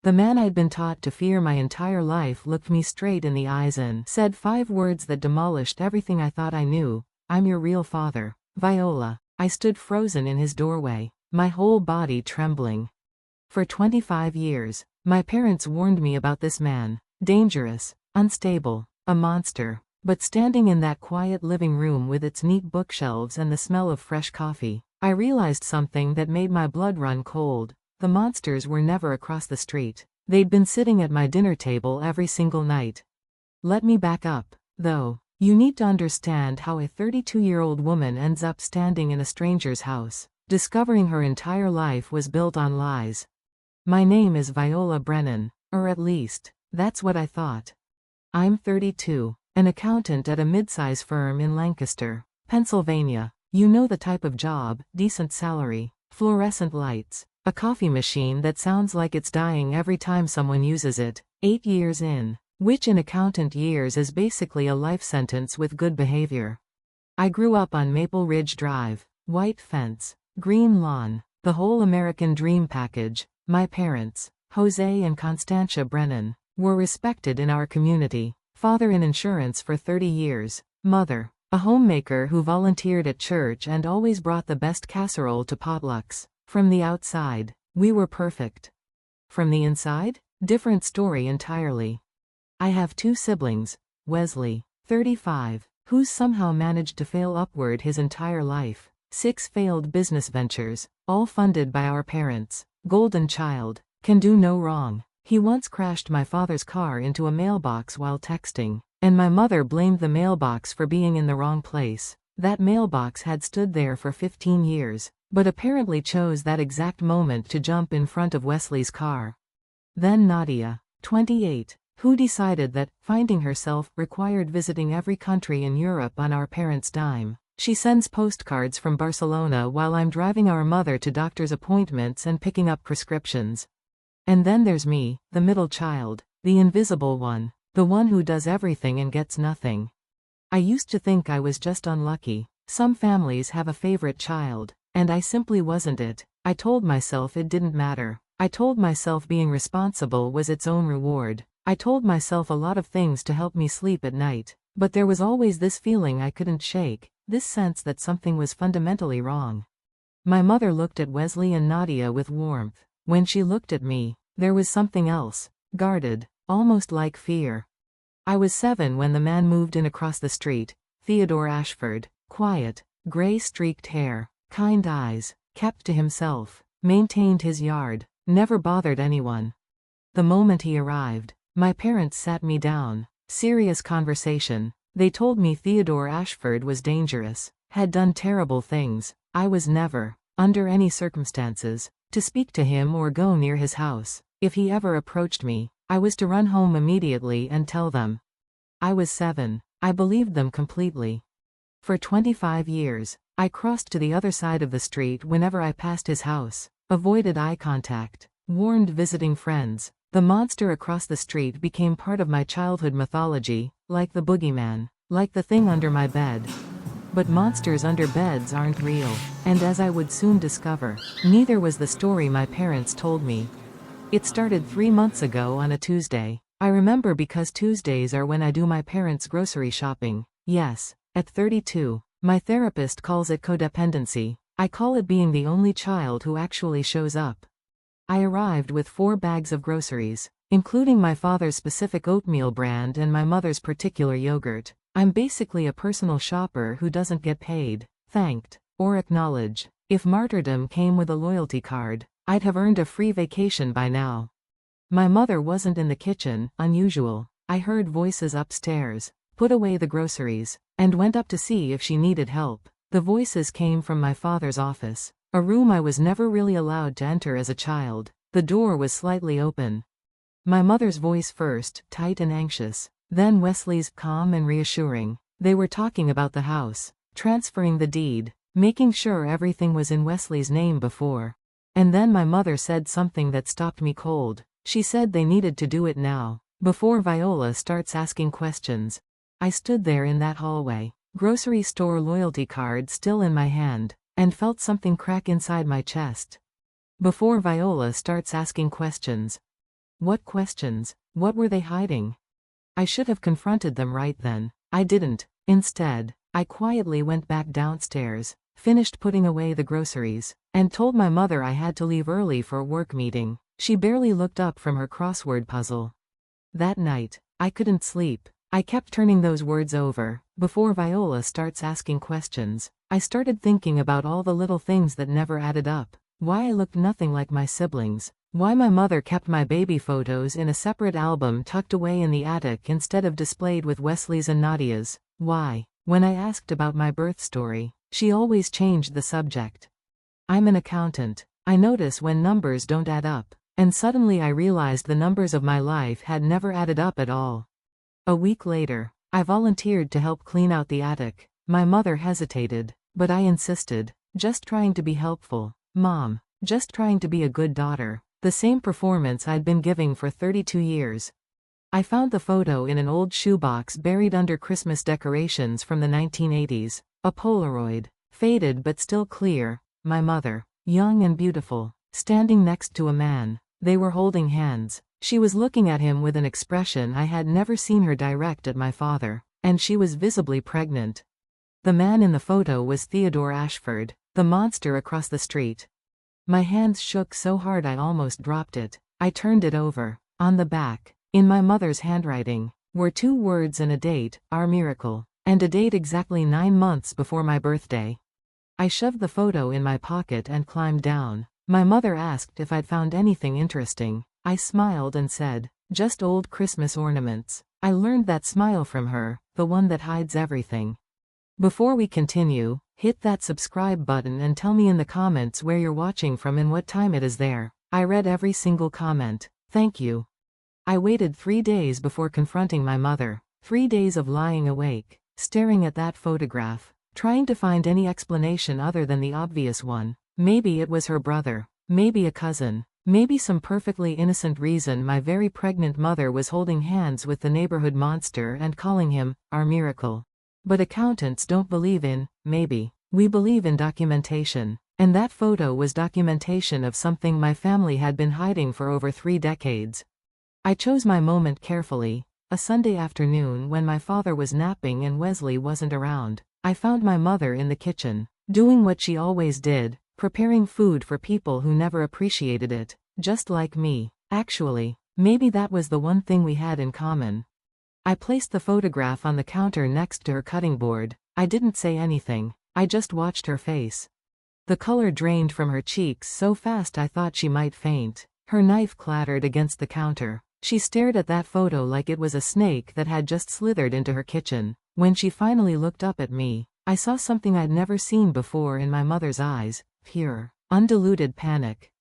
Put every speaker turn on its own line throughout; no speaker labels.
The man I'd been taught to fear my entire life looked me straight in the eyes and said 5 words that demolished everything I thought I knew. "I'm your real father, Viola." I stood frozen in his doorway, my whole body trembling. For 25 years, my parents warned me about this man. Dangerous, unstable, a monster. But standing in that quiet living room with its neat bookshelves and the smell of fresh coffee, I realized something that made my blood run cold. The monsters were never across the street. They'd been sitting at my dinner table every single night. Let me back up, though. You need to understand how a 32-year-old woman ends up standing in a stranger's house, discovering her entire life was built on lies. My name is Viola Brennan, or at least, that's what I thought. I'm 32, an accountant at a mid-size firm in Lancaster, Pennsylvania. You know the type of job: decent salary, fluorescent lights, a coffee machine that sounds like it's dying every time someone uses it. 8 years in, which in accountant years is basically a life sentence with good behavior. I grew up on Maple Ridge Drive, white fence, green lawn, the whole American dream package. My parents, Jose and Constantia Brennan, were respected in our community. Father in insurance for 30 years, mother, a homemaker who volunteered at church and always brought the best casserole to potlucks. From the outside, we were perfect. From the inside, different story entirely. I have 2 siblings, Wesley, 35, who's somehow managed to fail upward his entire life. 6 failed business ventures, all funded by our parents. Golden child, can do no wrong. He once crashed my father's car into a mailbox while texting, and my mother blamed the mailbox for being in the wrong place. That mailbox had stood there for 15 years, but apparently chose that exact moment to jump in front of Wesley's car. Then Nadia, 28, who decided that finding herself required visiting every country in Europe on our parents' dime. She sends postcards from Barcelona while I'm driving our mother to doctor's appointments and picking up prescriptions. And then there's me, the middle child, the invisible one, the one who does everything and gets nothing. I used to think I was just unlucky. Some families have a favorite child, and I simply wasn't it. I told myself it didn't matter. I told myself being responsible was its own reward. I told myself a lot of things to help me sleep at night, but there was always this feeling I couldn't shake. This sense that something was fundamentally wrong. My mother looked at Wesley and Nadia with warmth. When she looked at me, there was something else, guarded, almost like fear. I was 7 when the man moved in across the street, Theodore Ashford, quiet, gray-streaked hair, kind eyes, kept to himself, maintained his yard, never bothered anyone. The moment he arrived, my parents sat me down. Serious conversation. They told me Theodore Ashford was dangerous, had done terrible things. I was never, under any circumstances, to speak to him or go near his house. If he ever approached me, I was to run home immediately and tell them. I was 7. I believed them completely. For 25 years, I crossed to the other side of the street whenever I passed his house, avoided eye contact, warned visiting friends. The monster across the street became part of my childhood mythology, like the boogeyman, like the thing under my bed. But monsters under beds aren't real, and as I would soon discover, neither was the story my parents told me. It started 3 months ago on a Tuesday. I remember because Tuesdays are when I do my parents' grocery shopping. Yes, at 32, my therapist calls it codependency. I call it being the only child who actually shows up. I arrived with 4 bags of groceries, including my father's specific oatmeal brand and my mother's particular yogurt. I'm basically a personal shopper who doesn't get paid, thanked, or acknowledged. If martyrdom came with a loyalty card, I'd have earned a free vacation by now. My mother wasn't in the kitchen, unusual. I heard voices upstairs, put away the groceries, and went up to see if she needed help. The voices came from my father's office, a room I was never really allowed to enter as a child. The door was slightly open. My mother's voice first, tight and anxious, then Wesley's, calm and reassuring. They were talking about the house, transferring the deed, making sure everything was in Wesley's name before. And then my mother said something that stopped me cold. She said they needed to do it now, before Viola starts asking questions. I stood there in that hallway, grocery store loyalty card still in my hand, and felt something crack inside my chest. Before Viola starts asking questions. What questions? What were they hiding? I should have confronted them right then. I didn't. Instead, I quietly went back downstairs, finished putting away the groceries, and told my mother I had to leave early for a work meeting. She barely looked up from her crossword puzzle. That night, I couldn't sleep. I kept turning those words over. Before Viola starts asking questions, I started thinking about all the little things that never added up. Why I looked nothing like my siblings. Why my mother kept my baby photos in a separate album tucked away in the attic instead of displayed with Wesley's and Nadia's. Why, when I asked about my birth story, she always changed the subject. I'm an accountant. I notice when numbers don't add up, and suddenly I realized the numbers of my life had never added up at all. A week later, I volunteered to help clean out the attic. My mother hesitated, but I insisted, just trying to be helpful. Mom, just trying to be a good daughter. The same performance I'd been giving for 32 years. I found the photo in an old shoebox buried under Christmas decorations from the 1980s. A Polaroid, faded but still clear. My mother, young and beautiful, standing next to a man. They were holding hands. She was looking at him with an expression I had never seen her direct at my father, and she was visibly pregnant. The man in the photo was Theodore Ashford, the monster across the street. My hands shook so hard I almost dropped it. I turned it over. On the back, in my mother's handwriting, were 2 words and a date, our miracle, and a date exactly 9 months before my birthday. I shoved the photo in my pocket and climbed down. My mother asked if I'd found anything interesting. I smiled and said, just old Christmas ornaments. I learned that smile from her, the one that hides everything. Before we continue, hit that subscribe button and tell me in the comments where you're watching from and what time it is there. I read every single comment. Thank you. I waited 3 days before confronting my mother. 3 days of lying awake, staring at that photograph, trying to find any explanation other than the obvious one. Maybe it was her brother, maybe a cousin, maybe some perfectly innocent reason my very pregnant mother was holding hands with the neighborhood monster and calling him our miracle. But accountants don't believe in maybe. We believe in documentation. And that photo was documentation of something my family had been hiding for over 3 decades. I chose my moment carefully. A Sunday afternoon when my father was napping and Wesley wasn't around. I found my mother in the kitchen, doing what she always did, preparing food for people who never appreciated it, just like me. Actually, maybe that was the one thing we had in common. I placed the photograph on the counter next to her cutting board. I didn't say anything. I just watched her face. The color drained from her cheeks so fast I thought she might faint. Her knife clattered against the counter. She stared at that photo like it was a snake that had just slithered into her kitchen. When she finally looked up at me, I saw something I'd never seen before in my mother's eyes. Pure, undiluted panic.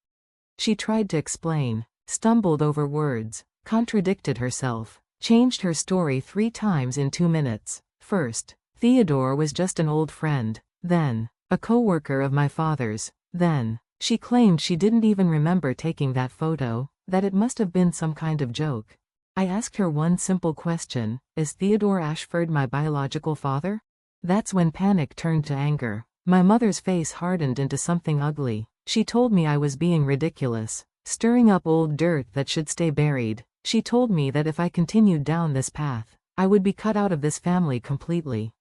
She tried to explain, stumbled over words, contradicted herself, changed her story 3 times in 2 minutes. First, Theodore was just an old friend. Then, a coworker of my father's. Then, she claimed she didn't even remember taking that photo, that it must have been some kind of joke. I asked her one simple question: is Theodore Ashford my biological father? That's when panic turned to anger. My mother's face hardened into something ugly. She told me I was being ridiculous, stirring up old dirt that should stay buried. She told me that if I continued down this path, I would be cut out of this family completely.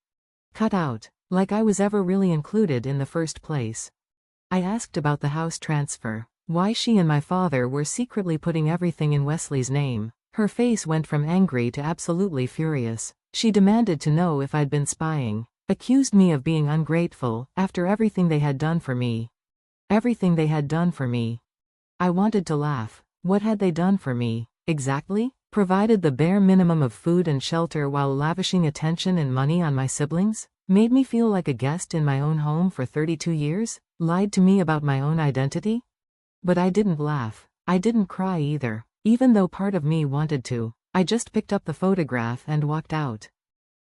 Cut out, like I was ever really included in the first place. I asked about the house transfer, why she and my father were secretly putting everything in Wesley's name. Her face went from angry to absolutely furious. She demanded to know if I'd been spying, accused me of being ungrateful after everything they had done for me. Everything they had done for me. I wanted to laugh. What had they done for me, exactly? Provided the bare minimum of food and shelter while lavishing attention and money on my siblings? Made me feel like a guest in my own home for 32 years? Lied to me about my own identity? But I didn't laugh. I didn't cry either, even though part of me wanted to. I just picked up the photograph and walked out.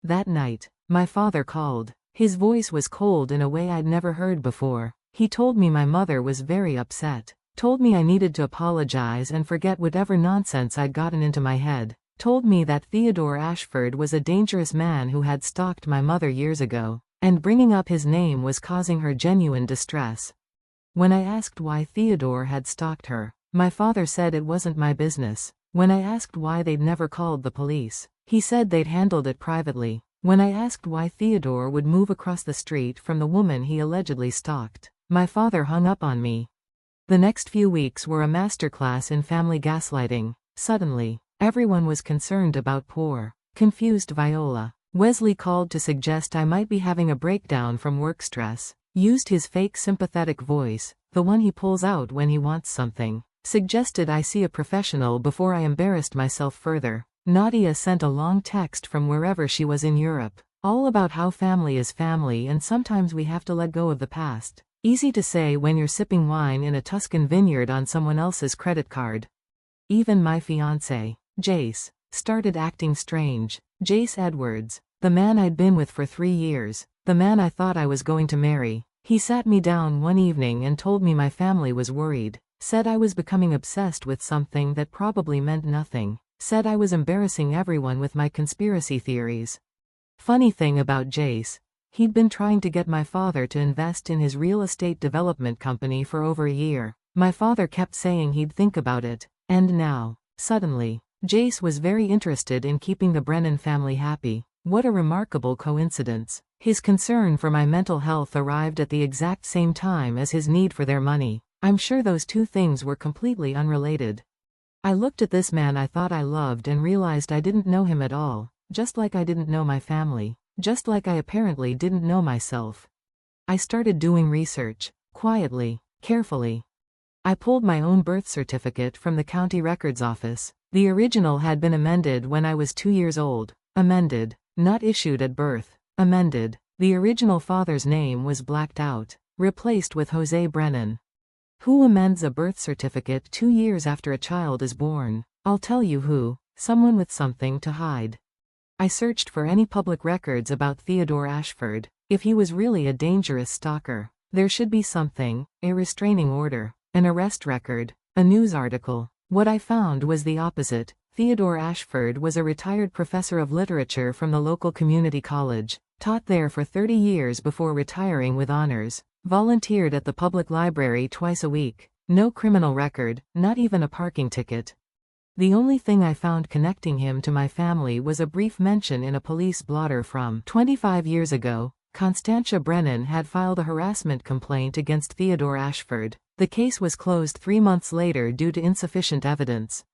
That night, my father called. His voice was cold in a way I'd never heard before. He told me my mother was very upset. Told me I needed to apologize and forget whatever nonsense I'd gotten into my head. Told me that Theodore Ashford was a dangerous man who had stalked my mother years ago, and bringing up his name was causing her genuine distress. When I asked why Theodore had stalked her, my father said it wasn't my business. When I asked why they'd never called the police, he said they'd handled it privately. When I asked why Theodore would move across the street from the woman he allegedly stalked, my father hung up on me. The next few weeks were a masterclass in family gaslighting. Suddenly, everyone was concerned about poor, confused Viola. Wesley called to suggest I might be having a breakdown from work stress, used his fake sympathetic voice, the one he pulls out when he wants something, suggested I see a professional before I embarrassed myself further. Nadia sent a long text from wherever she was in Europe, all about how family is family and sometimes we have to let go of the past. Easy to say when you're sipping wine in a Tuscan vineyard on someone else's credit card. Even my fiancé, Jace, started acting strange. Jace Edwards, the man I'd been with for 3 years, the man I thought I was going to marry. He sat me down one evening and told me my family was worried, said I was becoming obsessed with something that probably meant nothing, said I was embarrassing everyone with my conspiracy theories. Funny thing about Jace, he'd been trying to get my father to invest in his real estate development company for over a year. My father kept saying he'd think about it, and now, suddenly, Jace was very interested in keeping the Brennan family happy. What a remarkable coincidence. His concern for my mental health arrived at the exact same time as his need for their money. I'm sure those two things were completely unrelated. I looked at this man I thought I loved and realized I didn't know him at all, just like I didn't know my family, just like I apparently didn't know myself. I started doing research, quietly, carefully. I pulled my own birth certificate from the county records office. The original had been amended when I was 2 years old. Amended, not issued at birth. Amended. The original father's name was blacked out, replaced with Jose Brennan. Who amends a birth certificate 2 years after a child is born? I'll tell you who. Someone with something to hide. I searched for any public records about Theodore Ashford. If he was really a dangerous stalker, there should be something, a restraining order, an arrest record, a news article. What I found was the opposite. Theodore Ashford was a retired professor of literature from the local community college, taught there for 30 years before retiring with honors, volunteered at the public library twice a week, no criminal record, not even a parking ticket. The only thing I found connecting him to my family was a brief mention in a police blotter from 25 years ago. Constantia Brennan had filed a harassment complaint against Theodore Ashford. The case was closed 3 months later due to insufficient evidence.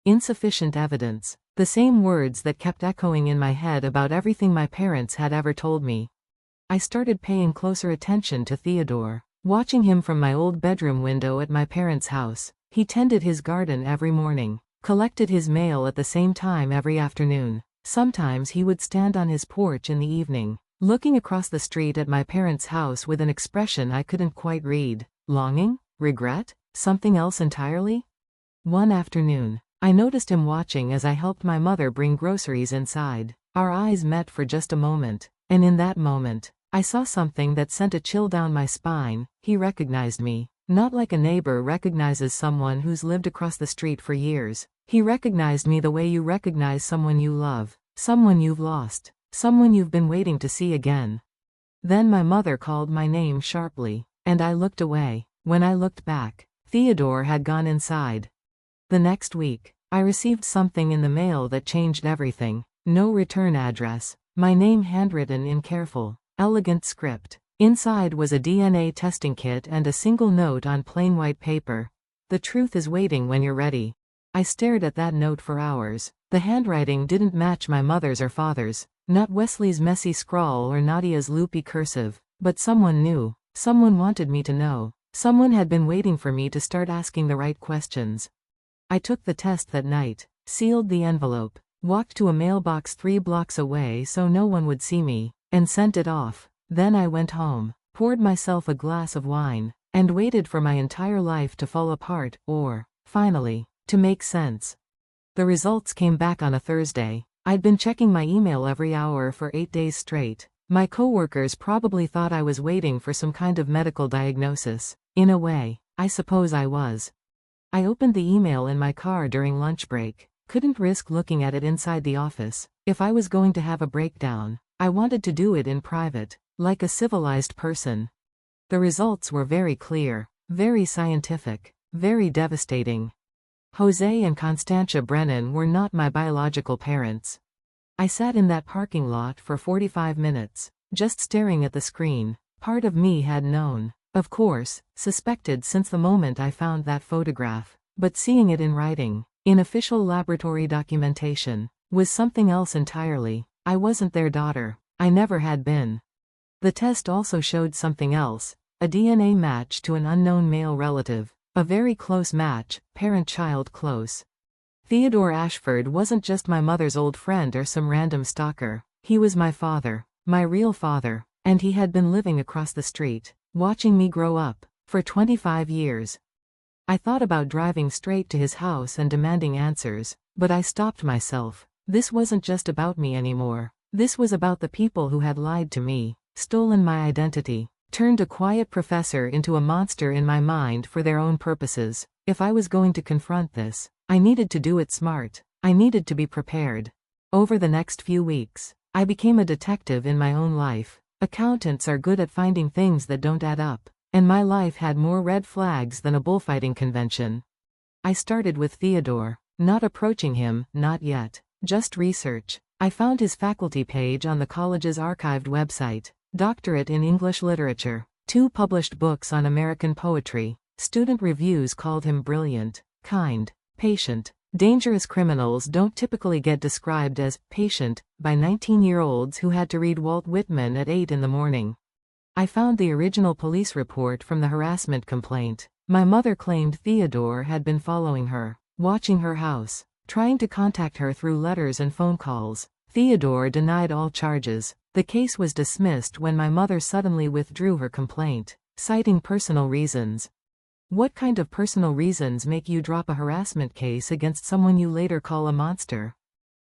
Insufficient evidence. The same words that kept echoing in my head about everything my parents had ever told me. I started paying closer attention to Theodore, watching him from my old bedroom window at my parents' house. He tended his garden every morning, collected his mail at the same time every afternoon. Sometimes he would stand on his porch in the evening, looking across the street at my parents' house with an expression I couldn't quite read. Longing? Regret? Something else entirely? One afternoon, I noticed him watching as I helped my mother bring groceries inside. Our eyes met for just a moment, and in that moment, I saw something that sent a chill down my spine. He recognized me, not like a neighbor recognizes someone who's lived across the street for years. He recognized me the way you recognize someone you love, someone you've lost, someone you've been waiting to see again. Then my mother called my name sharply, and I looked away. When I looked back, Theodore had gone inside. The next week, I received something in the mail that changed everything. No return address. My name handwritten in careful, elegant script. Inside was a DNA testing kit and a single note on plain white paper. The truth is waiting when you're ready. I stared at that note for hours. The handwriting didn't match my mother's or father's, not Wesley's messy scrawl or Nadia's loopy cursive, but someone knew. Someone wanted me to know. Someone had been waiting for me to start asking the right questions. I took the test that night, sealed the envelope, walked to a mailbox 3 blocks away so no one would see me, and sent it off. Then I went home, poured myself a glass of wine, and waited for my entire life to fall apart, or, finally, to make sense. The results came back on a Thursday. I'd been checking my email every hour for 8 days straight. My coworkers probably thought I was waiting for some kind of medical diagnosis. In a way, I suppose I was. I opened the email in my car during lunch break. Couldn't risk looking at it inside the office. If I was going to have a breakdown, I wanted to do it in private, like a civilized person. The results were very clear, very scientific, very devastating. Jose and Constantia Brennan were not my biological parents. I sat in that parking lot for 45 minutes, just staring at the screen. Part of me had known, of course, suspected since the moment I found that photograph, but seeing it in writing, in official laboratory documentation, was something else entirely. I wasn't their daughter. I never had been. The test also showed something else, a DNA match to an unknown male relative, a very close match, parent-child close. Theodore Ashford wasn't just my mother's old friend or some random stalker. He was my father, my real father, and he had been living across the street, watching me grow up, for 25 years. I thought about driving straight to his house and demanding answers, but I stopped myself. This wasn't just about me anymore. This was about the people who had lied to me, stolen my identity, turned a quiet professor into a monster in my mind for their own purposes. If I was going to confront this, I needed to do it smart. I needed to be prepared. Over the next few weeks, I became a detective in my own life. Accountants are good at finding things that don't add up, and my life had more red flags than a bullfighting convention. I started with Theodore, not approaching him, not yet, just research. I found his faculty page on the college's archived website, Doctorate in English Literature, 2 published books on American poetry. Student reviews called him brilliant, kind, patient. Dangerous criminals don't typically get described as patient by 19-year-olds who had to read Walt Whitman at 8 in the morning. I found the original police report from the harassment complaint. My mother claimed Theodore had been following her, watching her house, trying to contact her through letters and phone calls. Theodore denied all charges. The case was dismissed when my mother suddenly withdrew her complaint, citing personal reasons. What kind of personal reasons make you drop a harassment case against someone you later call a monster?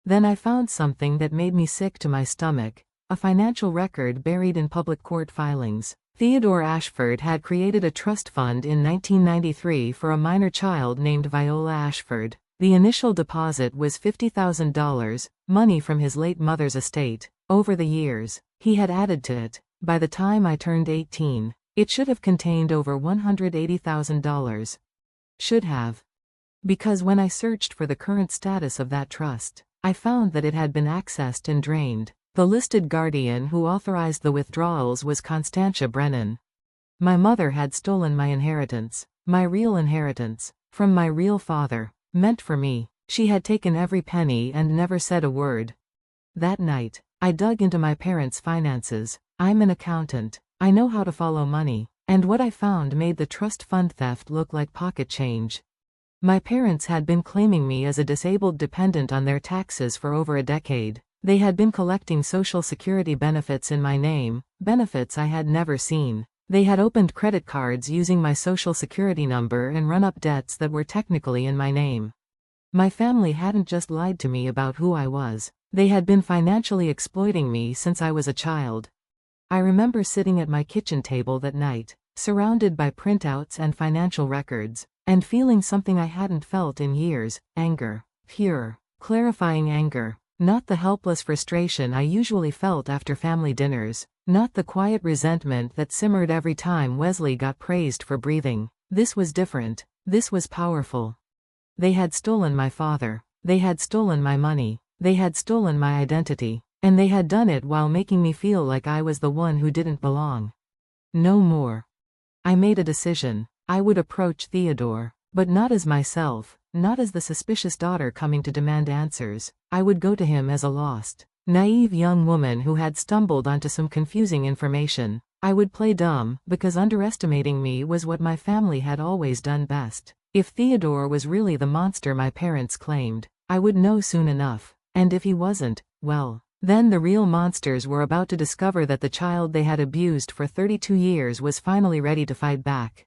Then I found something that made me sick to my stomach, a financial record buried in public court filings. Theodore Ashford had created a trust fund in 1993 for a minor child named Viola Ashford. The initial deposit was $50,000, money from his late mother's estate. Over the years, he had added to it. By the time I turned 18, it should have contained over $180,000. Should have. Because when I searched for the current status of that trust, I found that it had been accessed and drained. The listed guardian who authorized the withdrawals was Constantia Brennan. My mother had stolen my inheritance, my real inheritance, from my real father, meant for me. She had taken every penny and never said a word. That night, I dug into my parents' finances. I'm an accountant. I know how to follow money, and what I found made the trust fund theft look like pocket change. My parents had been claiming me as a disabled dependent on their taxes for over a decade. They had been collecting Social Security benefits in my name, benefits I had never seen. They had opened credit cards using my Social Security number and run up debts that were technically in my name. My family hadn't just lied to me about who I was. They had been financially exploiting me since I was a child. I remember sitting at my kitchen table that night, surrounded by printouts and financial records, and feeling something I hadn't felt in years, anger. Pure, clarifying anger. Not the helpless frustration I usually felt after family dinners. Not the quiet resentment that simmered every time Wesley got praised for breathing. This was different. This was powerful. They had stolen my father. They had stolen my money. They had stolen my identity. And they had done it while making me feel like I was the one who didn't belong. No more. I made a decision. I would approach Theodore. But not as myself, not as the suspicious daughter coming to demand answers. I would go to him as a lost, naive young woman who had stumbled onto some confusing information. I would play dumb, because underestimating me was what my family had always done best. If Theodore was really the monster my parents claimed, I would know soon enough. And if he wasn't, well, then the real monsters were about to discover that the child they had abused for 32 years was finally ready to fight back.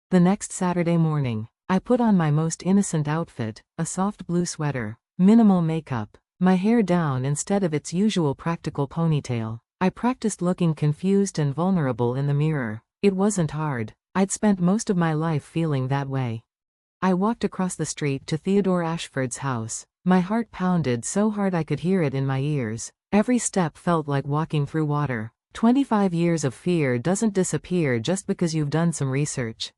The next Saturday morning, I put on my most innocent outfit, a soft blue sweater, minimal makeup, my hair down instead of its usual practical ponytail. I practiced looking confused and vulnerable in the mirror. It wasn't hard. I'd spent most of my life feeling that way. I walked across the street to Theodore Ashford's house. My heart pounded so hard I could hear it in my ears. Every step felt like walking through water. 25 years of fear doesn't disappear just because you've done some research.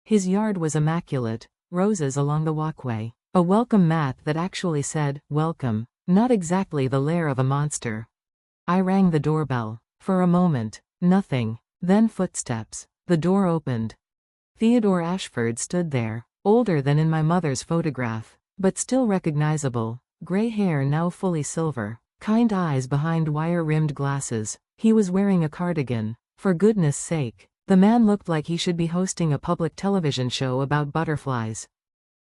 His yard was immaculate, roses along the walkway. A welcome mat that actually said, welcome. Not exactly the lair of a monster. I rang the doorbell. For a moment, nothing. Then footsteps. The door opened. Theodore Ashford stood there, older than in my mother's photograph, but still recognizable. Gray hair now fully silver. Kind eyes behind wire-rimmed glasses. He was wearing a cardigan. For goodness sake. The man looked like he should be hosting a public television show about butterflies.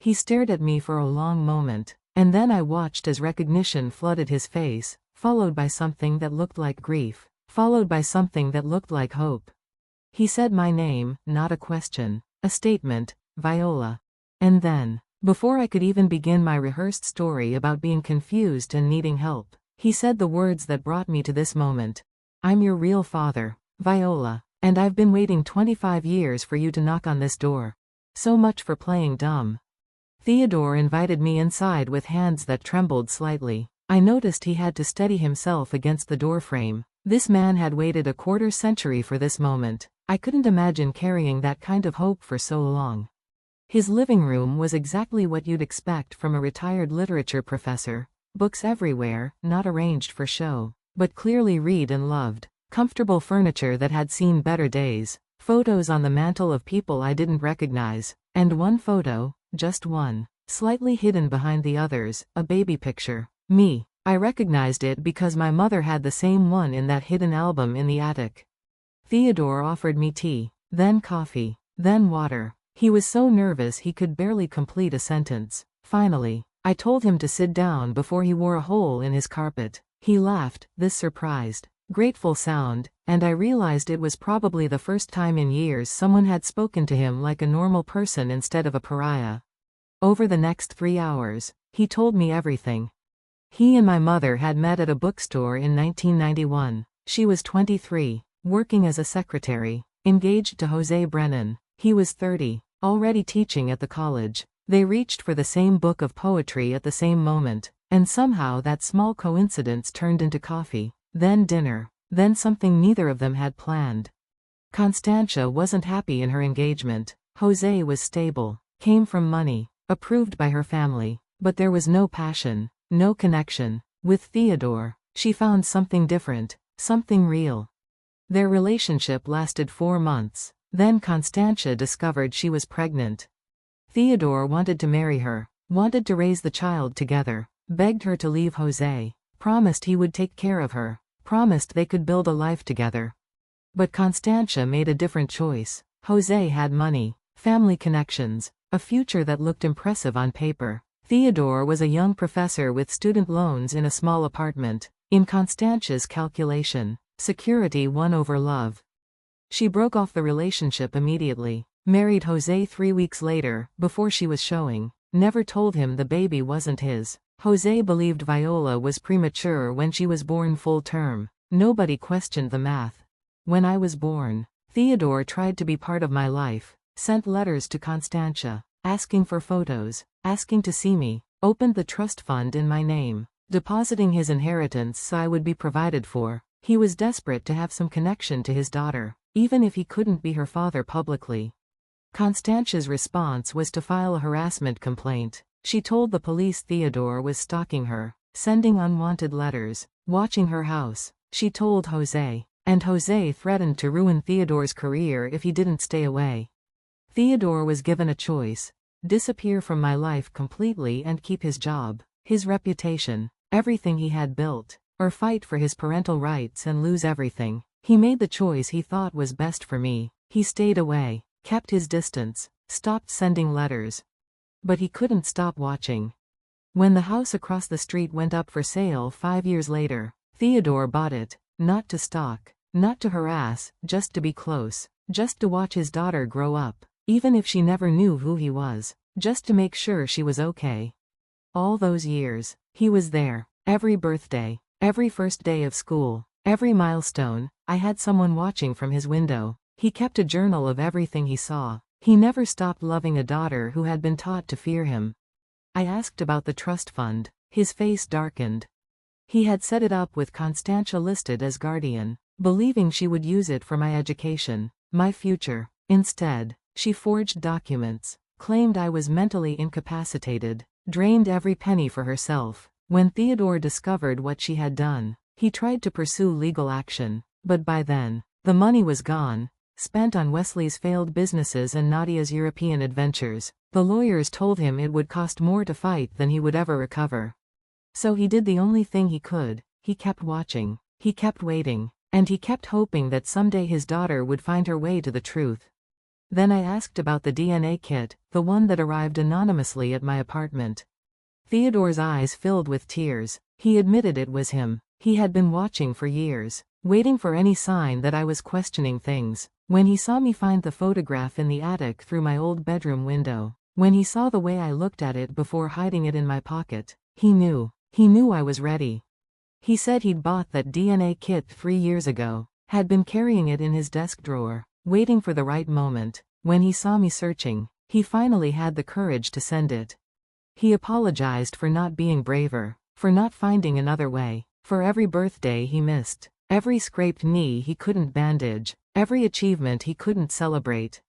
He stared at me for a long moment, and then I watched as recognition flooded his face, followed by something that looked like grief, followed by something that looked like hope. He said my name, not a question, a statement, Viola. And then, before I could even begin my rehearsed story about being confused and needing help, he said the words that brought me to this moment. I'm your real father, Viola, and I've been waiting 25 years for you to knock on this door. So much for playing dumb. Theodore invited me inside with hands that trembled slightly. I noticed he had to steady himself against the doorframe. This man had waited a quarter century for this moment. I couldn't imagine carrying that kind of hope for so long. His living room was exactly what you'd expect from a retired literature professor. Books everywhere, not arranged for show, but clearly read and loved. Comfortable furniture that had seen better days. Photos on the mantle of people I didn't recognize. And one photo, just one, slightly hidden behind the others, a baby picture. Me. I recognized it because my mother had the same one in that hidden album in the attic. Theodore offered me tea, then coffee, then water. He was so nervous he could barely complete a sentence. Finally, I told him to sit down before he wore a hole in his carpet. He laughed, this surprised, grateful sound, and I realized it was probably the first time in years someone had spoken to him like a normal person instead of a pariah. Over the next 3 hours, he told me everything. He and my mother had met at a bookstore in 1991. She was 23, working as a secretary, engaged to Jose Brennan. He was 30, already teaching at the college. They reached for the same book of poetry at the same moment, and somehow that small coincidence turned into coffee, then dinner, then something neither of them had planned. Constantia wasn't happy in her engagement. Jose was stable, came from money, approved by her family, but there was no passion. No connection. With Theodore, she found something different, something real. Their relationship lasted 4 months. Then Constantia discovered she was pregnant. Theodore wanted to marry her, wanted to raise the child together, begged her to leave Jose, promised he would take care of her, promised they could build a life together. But Constantia made a different choice. Jose had money, family connections, a future that looked impressive on paper. Theodore was a young professor with student loans in a small apartment. In Constantia's calculation, security won over love. She broke off the relationship immediately, married Jose 3 weeks later, before she was showing, never told him the baby wasn't his. Jose believed Viola was premature when she was born full term. Nobody questioned the math. When I was born, Theodore tried to be part of my life, sent letters to Constantia, asking for photos, asking to see me, opened the trust fund in my name, depositing his inheritance so I would be provided for. He was desperate to have some connection to his daughter, even if he couldn't be her father publicly. Constantia's response was to file a harassment complaint. She told the police Theodore was stalking her, sending unwanted letters, watching her house. She told Jose, and Jose threatened to ruin Theodore's career if he didn't stay away. Theodore was given a choice: disappear from my life completely and keep his job, his reputation, everything he had built, or fight for his parental rights and lose everything. He made the choice he thought was best for me. He stayed away, kept his distance, stopped sending letters. But he couldn't stop watching. When the house across the street went up for sale 5 years later, Theodore bought it, not to stalk, not to harass, just to be close, just to watch his daughter grow up. Even if she never knew who he was, just to make sure she was okay. All those years, he was there. Every birthday, every first day of school, every milestone, I had someone watching from his window. He kept a journal of everything he saw. He never stopped loving a daughter who had been taught to fear him. I asked about the trust fund. His face darkened. He had set it up with Constantia listed as guardian, believing she would use it for my education, my future. Instead, she forged documents, claimed I was mentally incapacitated, drained every penny for herself. When Theodore discovered what she had done, he tried to pursue legal action, but by then, the money was gone, spent on Wesley's failed businesses and Nadia's European adventures. The lawyers told him it would cost more to fight than he would ever recover. So he did the only thing he could. He kept watching, he kept waiting, and he kept hoping that someday his daughter would find her way to the truth. Then I asked about the DNA kit, the one that arrived anonymously at my apartment. Theodore's eyes filled with tears. He admitted it was him. He had been watching for years, waiting for any sign that I was questioning things. When he saw me find the photograph in the attic through my old bedroom window, when he saw the way I looked at it before hiding it in my pocket, he knew I was ready. He said he'd bought that DNA kit 3 years ago, had been carrying it in his desk drawer, waiting for the right moment. When he saw me searching, he finally had the courage to send it. He apologized for not being braver, for not finding another way, for every birthday he missed, every scraped knee he couldn't bandage, every achievement he couldn't celebrate.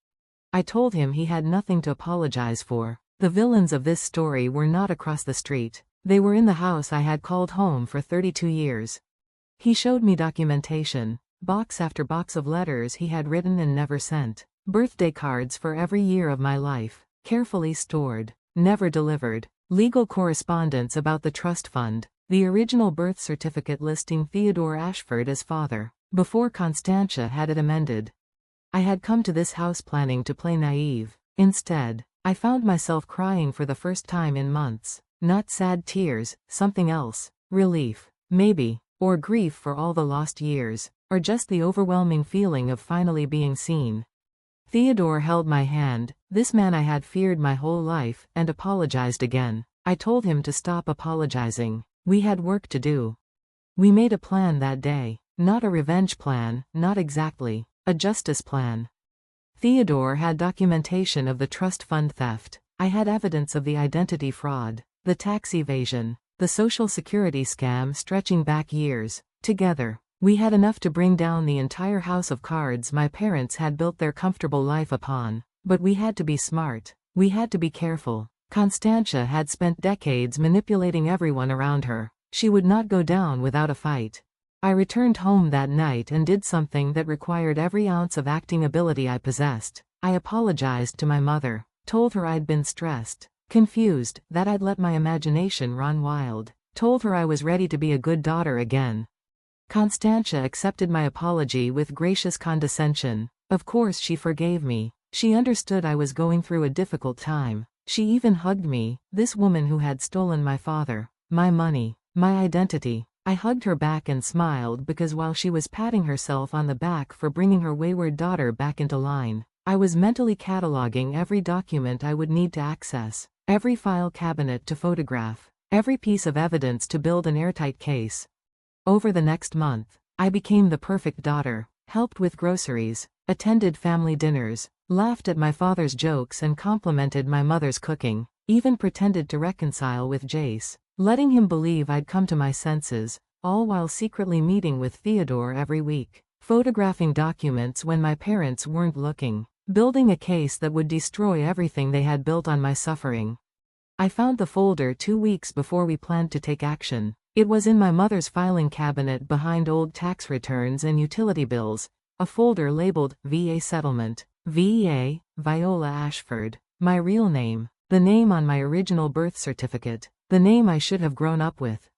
I told him he had nothing to apologize for. The villains of this story were not across the street. They were in the house I had called home for 32 years. He showed me documentation, box after box of letters he had written and never sent, birthday cards for every year of my life, carefully stored, never delivered, legal correspondence about the trust fund, the original birth certificate listing Theodore Ashford as father, before Constantia had it amended. I had come to this house planning to play naive. Instead, I found myself crying for the first time in months. Not sad tears, something else. Relief, maybe, or grief for all the lost years, or just the overwhelming feeling of finally being seen. Theodore held my hand, this man I had feared my whole life, and apologized again. I told him to stop apologizing. We had work to do. We made a plan that day. Not a revenge plan, not exactly. A justice plan. Theodore had documentation of the trust fund theft. I had evidence of the identity fraud, the tax evasion, the Social Security scam stretching back years. Together, we had enough to bring down the entire house of cards my parents had built their comfortable life upon. But we had to be smart. We had to be careful. Constantia had spent decades manipulating everyone around her. She would not go down without a fight. I returned home that night and did something that required every ounce of acting ability I possessed. I apologized to my mother, told her I'd been stressed, confused, that I'd let my imagination run wild, told her I was ready to be a good daughter again. Constantia accepted my apology with gracious condescension. Of course she forgave me. She understood I was going through a difficult time. She even hugged me, this woman who had stolen my father, my money, my identity. I hugged her back and smiled because while she was patting herself on the back for bringing her wayward daughter back into line, I was mentally cataloging every document I would need to access, every file cabinet to photograph, every piece of evidence to build an airtight case. Over the next month, I became the perfect daughter, helped with groceries, attended family dinners, laughed at my father's jokes and complimented my mother's cooking, even pretended to reconcile with Jace, letting him believe I'd come to my senses, all while secretly meeting with Theodore every week, photographing documents when my parents weren't looking, building a case that would destroy everything they had built on my suffering. I found the folder 2 weeks before we planned to take action. It was in my mother's filing cabinet behind old tax returns and utility bills, a folder labeled VA Settlement, VA, Viola Ashford, my real name, the name on my original birth certificate, the name I should have grown up with.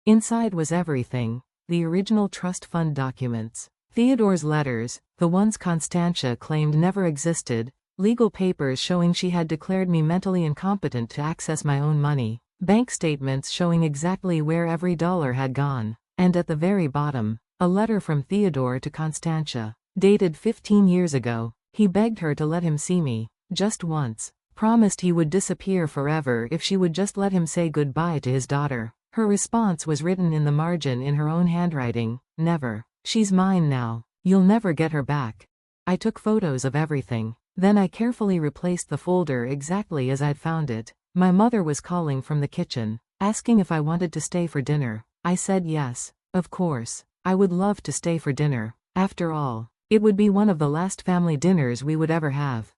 Inside was everything, the original trust fund documents, Theodore's letters, the ones Constantia claimed never existed, legal papers showing she had declared me mentally incompetent to access my own money, bank statements showing exactly where every dollar had gone, and at the very bottom, a letter from Theodore to Constantia, dated 15 years ago. He begged her to let him see me, just once, promised he would disappear forever if she would just let him say goodbye to his daughter. Her response was written in the margin in her own handwriting, "Never. She's mine now. You'll never get her back." I took photos of everything. Then I carefully replaced the folder exactly as I'd found it. My mother was calling from the kitchen, asking if I wanted to stay for dinner. I said yes, of course. I would love to stay for dinner. After all, it would be one of the last family dinners we would ever have.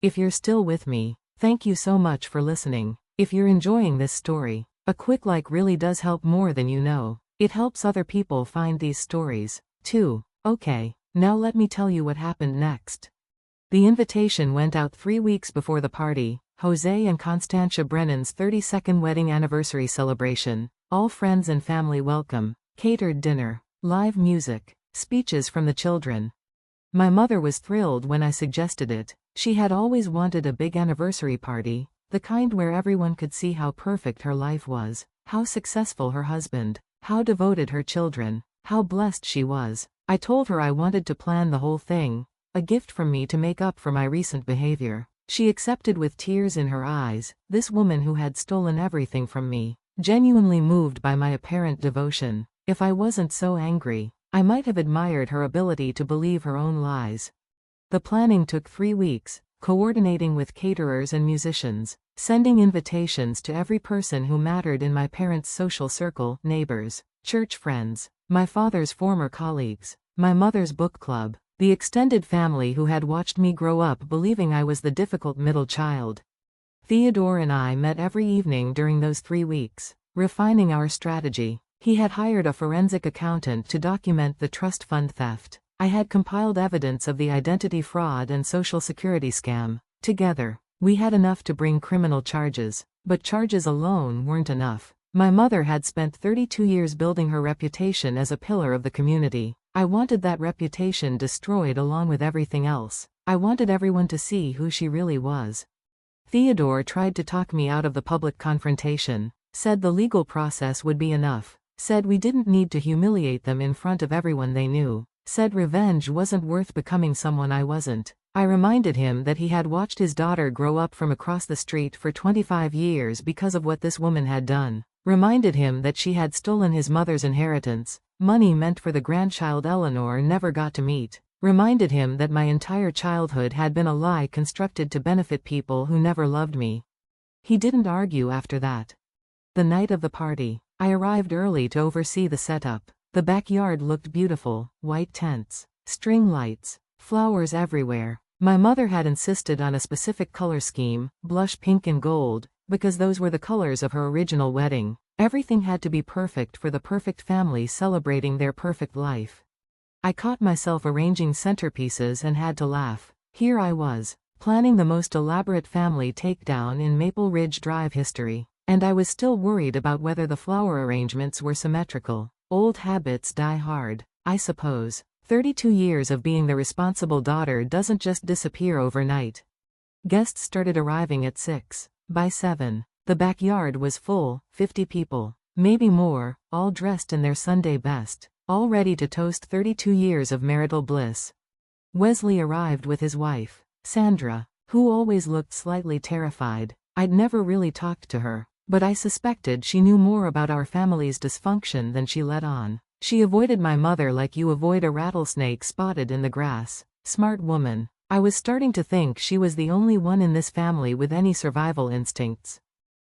"If you're still with me," Thank you so much for listening. If you're enjoying this story, a quick like really does help more than you know. It helps other people find these stories, too. Okay, now let me tell you what happened next. The invitation went out 3 weeks before the party, Jose and Constantia Brennan's 32nd wedding anniversary celebration. All friends and family welcome, catered dinner, live music, speeches from the children. My mother was thrilled when I suggested it. She had always wanted a big anniversary party, the kind where everyone could see how perfect her life was, how successful her husband, how devoted her children, how blessed she was. I told her I wanted to plan the whole thing, a gift from me to make up for my recent behavior. She accepted with tears in her eyes, this woman who had stolen everything from me, genuinely moved by my apparent devotion. If I wasn't so angry, I might have admired her ability to believe her own lies. The planning took 3 weeks, coordinating with caterers and musicians, sending invitations to every person who mattered in my parents' social circle, neighbors, church friends, my father's former colleagues, my mother's book club, the extended family who had watched me grow up believing I was the difficult middle child. Theodore and I met every evening during those 3 weeks, refining our strategy. He had hired a forensic accountant to document the trust fund theft. I had compiled evidence of the identity fraud and social security scam. Together, we had enough to bring criminal charges, but charges alone weren't enough. My mother had spent 32 years building her reputation as a pillar of the community. I wanted that reputation destroyed along with everything else. I wanted everyone to see who she really was. Theodore tried to talk me out of the public confrontation, said the legal process would be enough, said we didn't need to humiliate them in front of everyone they knew, said revenge wasn't worth becoming someone I wasn't. I reminded him that he had watched his daughter grow up from across the street for 25 years because of what this woman had done. Reminded him that she had stolen his mother's inheritance, money meant for the grandchild Eleanor never got to meet. Reminded him that my entire childhood had been a lie constructed to benefit people who never loved me. He didn't argue after that. The night of the party, I arrived early to oversee the setup. The backyard looked beautiful, white tents, string lights, flowers everywhere. My mother had insisted on a specific color scheme, blush pink and gold, because those were the colors of her original wedding. Everything had to be perfect for the perfect family celebrating their perfect life. I caught myself arranging centerpieces and had to laugh. Here I was, planning the most elaborate family takedown in Maple Ridge Drive history, and I was still worried about whether the flower arrangements were symmetrical. Old habits die hard, I suppose. 32 years of being the responsible daughter doesn't just disappear overnight. Guests started arriving at 6. By 7, the backyard was full, 50 people, maybe more, all dressed in their Sunday best, all ready to toast 32 years of marital bliss. Wesley arrived with his wife, Sandra, who always looked slightly terrified. I'd never really talked to her, but I suspected she knew more about our family's dysfunction than she let on. She avoided my mother like you avoid a rattlesnake spotted in the grass. Smart woman. I was starting to think she was the only one in this family with any survival instincts.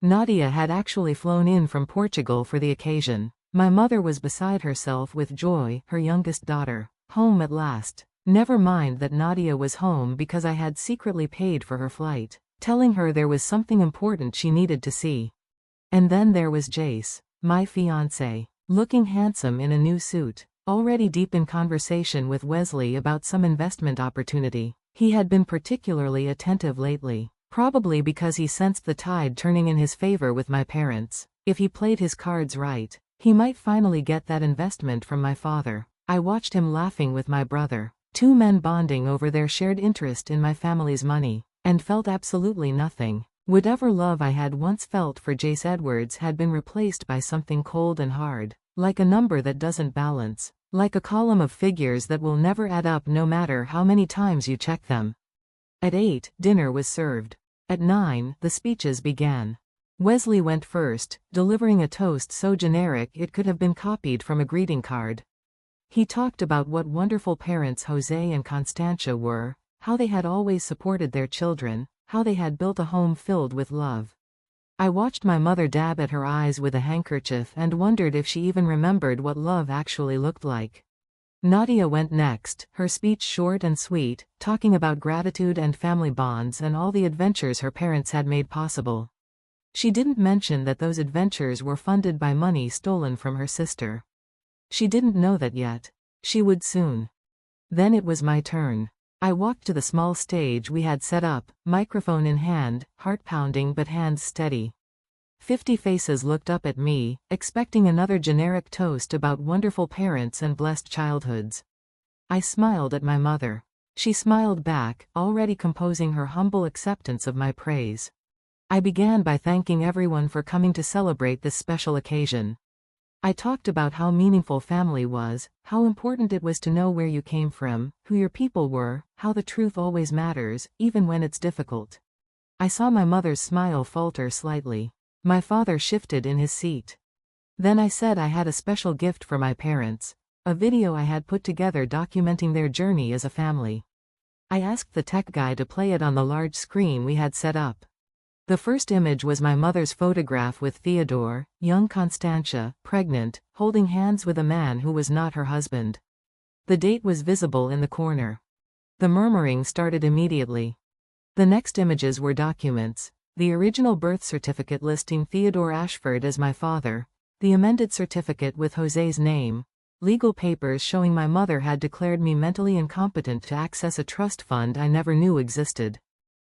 Nadia had actually flown in from Portugal for the occasion. My mother was beside herself with joy, her youngest daughter. Home at last. Never mind that Nadia was home because I had secretly paid for her flight, telling her there was something important she needed to see. And then there was Jace, my fiancé, looking handsome in a new suit, already deep in conversation with Wesley about some investment opportunity. He had been particularly attentive lately, probably because he sensed the tide turning in his favor with my parents. If he played his cards right, he might finally get that investment from my father. I watched him laughing with my brother, two men bonding over their shared interest in my family's money, and felt absolutely nothing. Whatever love I had once felt for Jace Edwards had been replaced by something cold and hard, like a number that doesn't balance. Like a column of figures that will never add up no matter how many times you check them. At 8, dinner was served. At 9, the speeches began. Wesley went first, delivering a toast so generic it could have been copied from a greeting card. He talked about what wonderful parents Jose and Constantia were, how they had always supported their children, how they had built a home filled with love. I watched my mother dab at her eyes with a handkerchief and wondered if she even remembered what love actually looked like. Nadia went next, her speech short and sweet, talking about gratitude and family bonds and all the adventures her parents had made possible. She didn't mention that those adventures were funded by money stolen from her sister. She didn't know that yet. She would soon. Then it was my turn. I walked to the small stage we had set up, microphone in hand, heart pounding but hands steady. 50 faces looked up at me, expecting another generic toast about wonderful parents and blessed childhoods. I smiled at my mother. She smiled back, already composing her humble acceptance of my praise. I began by thanking everyone for coming to celebrate this special occasion. I talked about how meaningful family was, how important it was to know where you came from, who your people were, how the truth always matters, even when it's difficult. I saw my mother's smile falter slightly. My father shifted in his seat. Then I said I had a special gift for my parents, a video I had put together documenting their journey as a family. I asked the tech guy to play it on the large screen we had set up. The first image was my mother's photograph with Theodore, young Constantia, pregnant, holding hands with a man who was not her husband. The date was visible in the corner. The murmuring started immediately. The next images were documents. The original birth certificate listing Theodore Ashford as my father, the amended certificate with Jose's name, legal papers showing my mother had declared me mentally incompetent to access a trust fund I never knew existed.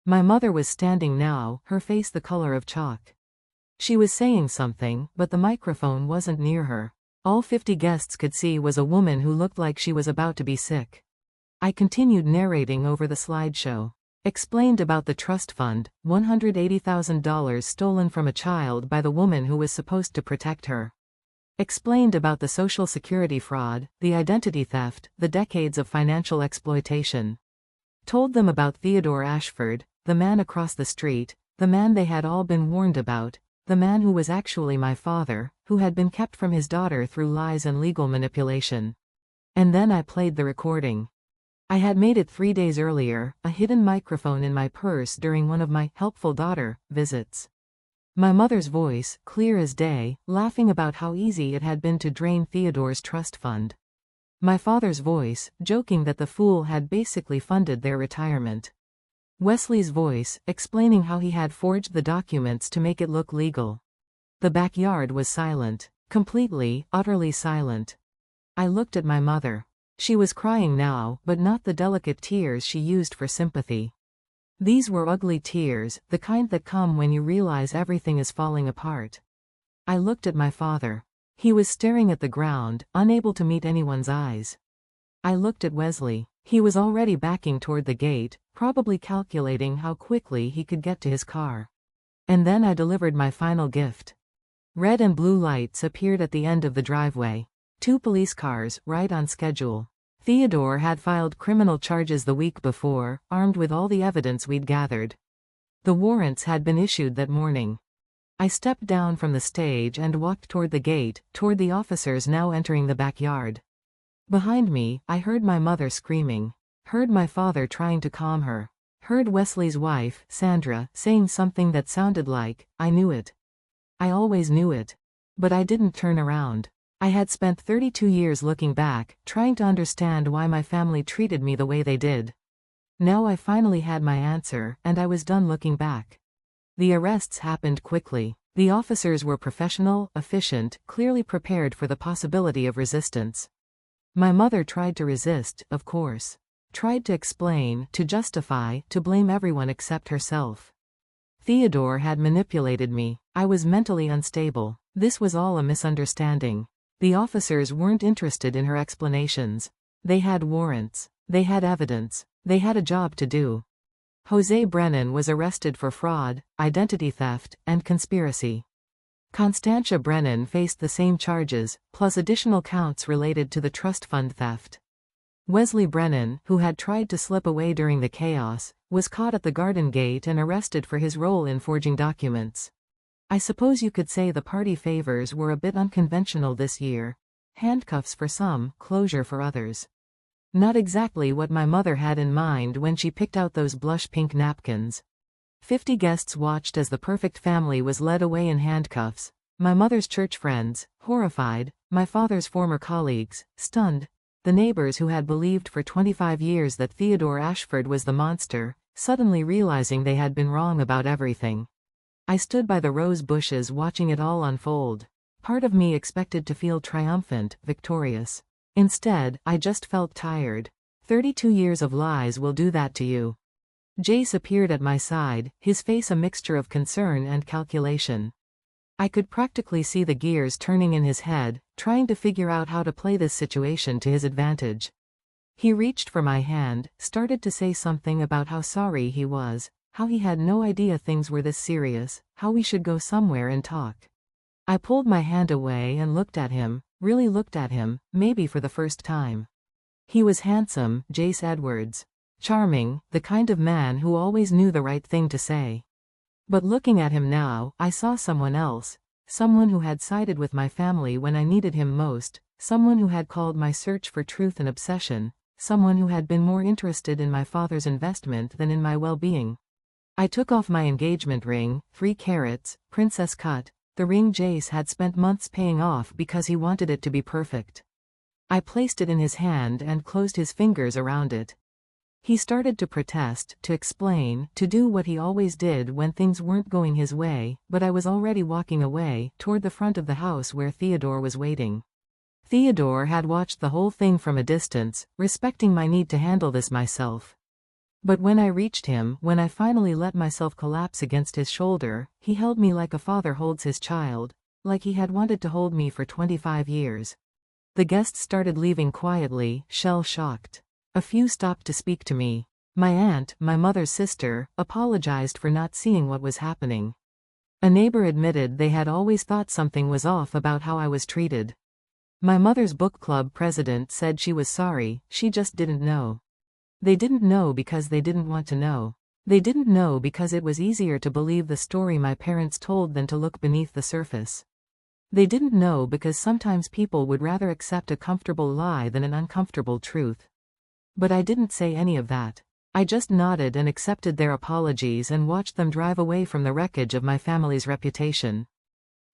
My mother was standing now, her face the color of chalk. She was saying something, but the microphone wasn't near her. All 50 guests could see was a woman who looked like she was about to be sick. I continued narrating over the slideshow. Explained about the trust fund, $180,000 stolen from a child by the woman who was supposed to protect her. Explained about the Social Security fraud, the identity theft, the decades of financial exploitation. Told them about Theodore Ashford, the man across the street, the man they had all been warned about, the man who was actually my father, who had been kept from his daughter through lies and legal manipulation. And then I played the recording. I had made it 3 days earlier, a hidden microphone in my purse during one of my helpful daughter visits. My mother's voice, clear as day, laughing about how easy it had been to drain Theodore's trust fund. My father's voice, joking that the fool had basically funded their retirement. Wesley's voice, explaining how he had forged the documents to make it look legal. The backyard was silent. Completely, utterly silent. I looked at my mother. She was crying now, but not the delicate tears she used for sympathy. These were ugly tears, the kind that come when you realize everything is falling apart. I looked at my father. He was staring at the ground, unable to meet anyone's eyes. I looked at Wesley. He was already backing toward the gate, probably calculating how quickly he could get to his car. And then I delivered my final gift. Red and blue lights appeared at the end of the driveway. 2 police cars, right on schedule. Theodore had filed criminal charges the week before, armed with all the evidence we'd gathered. The warrants had been issued that morning. I stepped down from the stage and walked toward the gate, toward the officers now entering the backyard. Behind me, I heard my mother screaming. Heard my father trying to calm her. Heard Wesley's wife, Sandra, saying something that sounded like, "I knew it. I always knew it." But I didn't turn around. I had spent 32 years looking back, trying to understand why my family treated me the way they did. Now I finally had my answer, and I was done looking back. The arrests happened quickly. The officers were professional, efficient, clearly prepared for the possibility of resistance. My mother tried to resist, of course. Tried to explain, to justify, to blame everyone except herself. Theodore had manipulated me. I was mentally unstable. This was all a misunderstanding. The officers weren't interested in her explanations. They had warrants. They had evidence. They had a job to do. Jose Brennan was arrested for fraud, identity theft, and conspiracy. Constantia Brennan faced the same charges, plus additional counts related to the trust fund theft. Wesley Brennan, who had tried to slip away during the chaos, was caught at the garden gate and arrested for his role in forging documents. I suppose you could say the party favors were a bit unconventional this year. Handcuffs for some, closure for others. Not exactly what my mother had in mind when she picked out those blush pink napkins. 50 guests watched as the perfect family was led away in handcuffs. My mother's church friends, horrified, my father's former colleagues, stunned, The neighbors who had believed for 25 years that Theodore Ashford was the monster, suddenly realizing they had been wrong about everything. I stood by the rose bushes watching it all unfold. Part of me expected to feel triumphant, victorious. Instead, I just felt tired. 32 years of lies will do that to you. Jace appeared at my side, his face a mixture of concern and calculation. I could practically see the gears turning in his head, trying to figure out how to play this situation to his advantage. He reached for my hand, started to say something about how sorry he was, how he had no idea things were this serious, how we should go somewhere and talk. I pulled my hand away and looked at him, really looked at him, maybe for the first time. He was handsome, Jace Edwards. Charming, the kind of man who always knew the right thing to say. But looking at him now, I saw someone else, someone who had sided with my family when I needed him most, someone who had called my search for truth an obsession, someone who had been more interested in my father's investment than in my well-being. I took off my engagement ring, 3 carats, princess cut, the ring Jace had spent months paying off because he wanted it to be perfect. I placed it in his hand and closed his fingers around it. He started to protest, to explain, to do what he always did when things weren't going his way, but I was already walking away, toward the front of the house where Theodore was waiting. Theodore had watched the whole thing from a distance, respecting my need to handle this myself. But when I reached him, when I finally let myself collapse against his shoulder, he held me like a father holds his child, like he had wanted to hold me for 25 years. The guests started leaving quietly, shell-shocked. A few stopped to speak to me. My aunt, my mother's sister, apologized for not seeing what was happening. A neighbor admitted they had always thought something was off about how I was treated. My mother's book club president said she was sorry, she just didn't know. They didn't know because they didn't want to know. They didn't know because it was easier to believe the story my parents told than to look beneath the surface. They didn't know because sometimes people would rather accept a comfortable lie than an uncomfortable truth. But I didn't say any of that. I just nodded and accepted their apologies and watched them drive away from the wreckage of my family's reputation.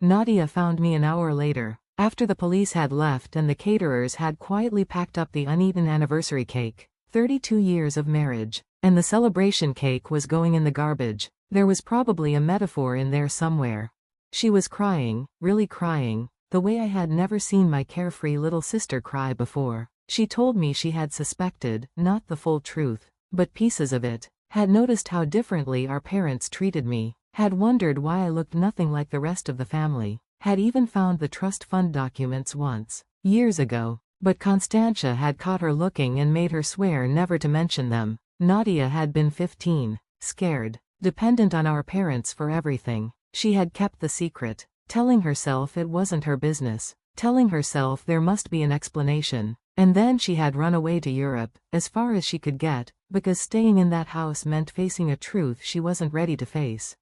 Nadia found me an hour later, after the police had left and the caterers had quietly packed up the uneaten anniversary cake. 32 years of marriage. And the celebration cake was going in the garbage. There was probably a metaphor in there somewhere. She was crying, really crying, the way I had never seen my carefree little sister cry before. She told me she had suspected, not the full truth, but pieces of it, had noticed how differently our parents treated me, had wondered why I looked nothing like the rest of the family, had even found the trust fund documents once, years ago, but Constantia had caught her looking and made her swear never to mention them. Nadia had been 15, scared, dependent on our parents for everything. She had kept the secret, telling herself it wasn't her business, telling herself there must be an explanation. And then she had run away to Europe, as far as she could get, because staying in that house meant facing a truth she wasn't ready to face.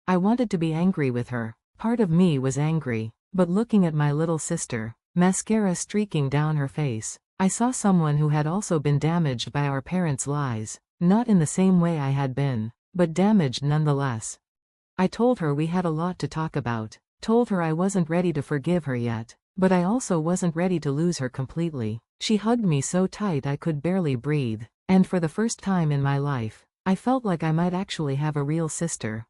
I wanted to be angry with her. Part of me was angry, but looking at my little sister, mascara streaking down her face, I saw someone who had also been damaged by our parents' lies, not in the same way I had been, but damaged nonetheless. I told her we had a lot to talk about, told her I wasn't ready to forgive her yet, but I also wasn't ready to lose her completely. She hugged me so tight I could barely breathe, and for the first time in my life, I felt like I might actually have a real sister.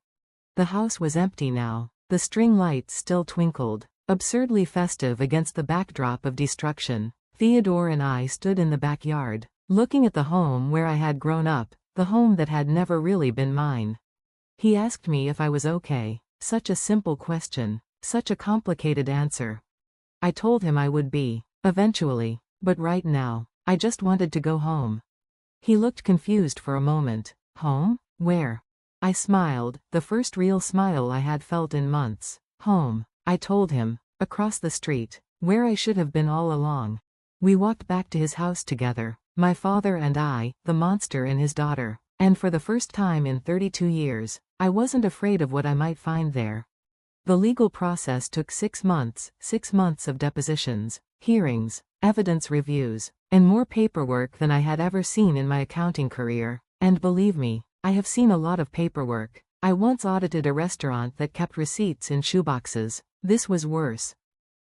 The house was empty now. The string lights still twinkled, absurdly festive against the backdrop of destruction. Theodore and I stood in the backyard, looking at the home where I had grown up, the home that had never really been mine. He asked me if I was okay. Such a simple question, such a complicated answer. I told him I would be, eventually. But right now, I just wanted to go home. He looked confused for a moment. Home? Where? I smiled, the first real smile I had felt in months. Home, I told him, across the street, where I should have been all along. We walked back to his house together, my father and I, the monster and his daughter, and for the first time in 32 years, I wasn't afraid of what I might find there. The legal process took 6 months, 6 months of depositions, hearings, evidence reviews, and more paperwork than I had ever seen in my accounting career. And believe me, I have seen a lot of paperwork. I once audited a restaurant that kept receipts in shoeboxes. This was worse.